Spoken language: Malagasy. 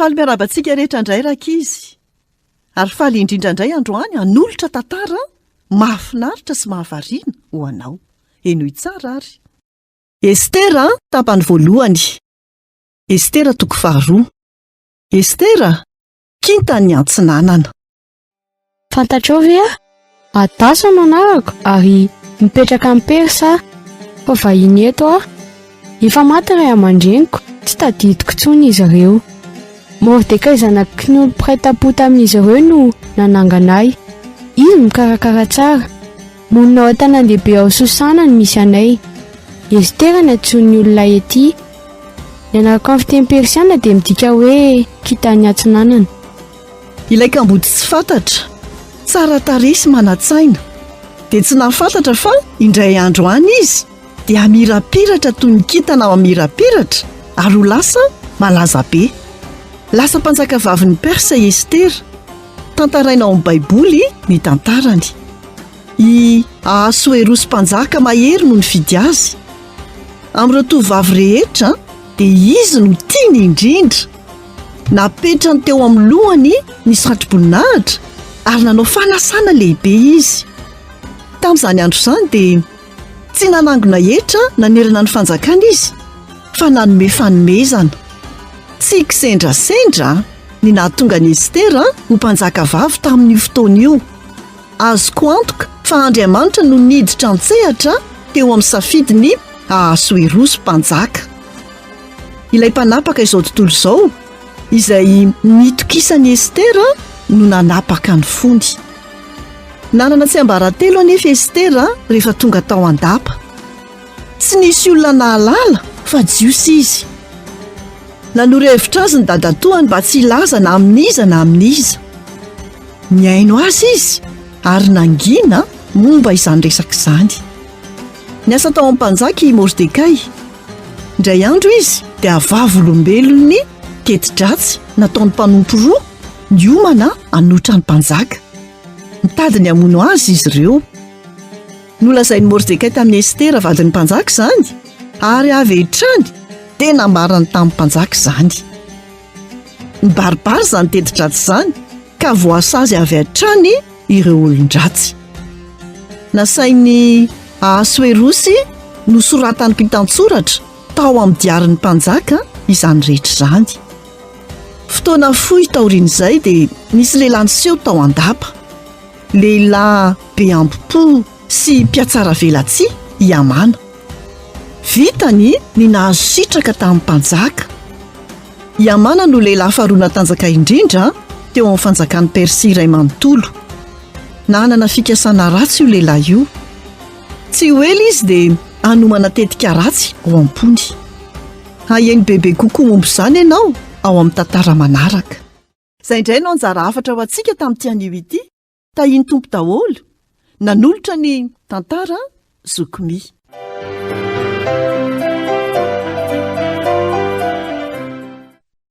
Faly miarabantsika rehetra indray rakizy. Ary faly indrindra indray androany hanolotra tantara mahafinaritra sy mahavariana ho anao. Enoy tsara ary. Estera tapany voalohany. Estera toko faharoa. Estera kintany antsinanana. Fantatrao ve atasa manarako ary mipetraka amin'ny Persa fa vahiny eto efa maty ray aman-dreniko, tsy tadidiko intsony izy ireo. Mordekay zanaky ny olo-piraita-po tamin'izy ireo no nananganay. Izy mikarakara tsara. Monina ao an-tanan-dehibe ao Sosana no misy anay. Estera ny antsoin'ny olona ety. Ny anarako amin'ny fiteny persiana dia midika hoe kitany antsinanana. Ilay kambody tsy fantatra, tsara tarehy sy manan-tsaina, dia tsy nahafantatra fa indray andro any izy dia amirapiratra toy ny kintana ao amirapiratra ary ho lasa malaza be. Lasa mpanjaka vavin'ny Persa Estera. Tantaraina ao amin'ny Baiboly ny tantarany. I Ahasuerosy mpanjaka mahery no nifidy azy. Amin'ireo tovovavy rehetra dia izy no tiany indrindra. Napetrany teo amin'ny lohany ny satroboninahitra ary nanao fanasana lehibe izy. Tamin'izany andro izany dia tsy nanangona hetra nanerana ny fanjakana izy, fa nanome fanomezana. Tsy kisendrasendra ny nahatonga ny Estera ho mpanjaka vavy tamin'io fotoana io. Azoko antoka fa Andriamanitra no niditra an-tsehatra teo amin'ny safidiny Ahasuerosy mpanjaka. Ilay mpanapaka izao tontolo izao, izay nitokisany Estera no nanapaka ny fony. Nanana tsy ambaratelo anefa Estera rehefa tonga tao an-dapa. Tsy nisy olona nahalala fa jiosy izy. Nanoro-hevitra azy ny dadatoany mba tsy hilaza na amin'iza na amin'iza. Niaino azy izy ary nangina momba izany resaka izany. Niasa tao amin'ny mpanjaka i Mordekay. Indray andro izy dia avavy olombelony keti-dratsy nataony mpanompo roa niomana hanotra ny mpanjaka. Mitady ny hamono azy izy ireo. Nolazain'ny Mordekay tamin'ny Estera vadin'ny mpanjaka izany ary avy hatrany dia namarany tamin'ny mpanjaka izany. Nibaribary izany teti-dratsy izany ka voasazy avy hatrany ireo olon-dratsy. Nasain'ny Ahasuerosy nosoratany mpitantsoratra tao amin'ny diarin'ny mpanjaka izany rehetra izany. Fotoana fohy taorian'izay dia nisy lehilahy niseho tao an-dapa. Lehilahy be ampo-po sy mpiatsara velatsia i Amana. Vitany ny nahazo sitraka tamin'ny mpanjaka. I Amana no lehilahy faharoa natanjaka indrindra teo amin'ny fanjakan'ny Persia iray manontolo. Nanana fikasana ratsy io lehilahy io. Tsy ho ela izy dia hanomana tetika ratsy ao am-pony. Hahainy bebe kokoa momba izany ianao ao amin'ny tantara manaraka. Izay indray no anjara hafatra ho antsika tamin'ity anio ity. Tahiny tompo daholo nanolotra ny tantara zokomy.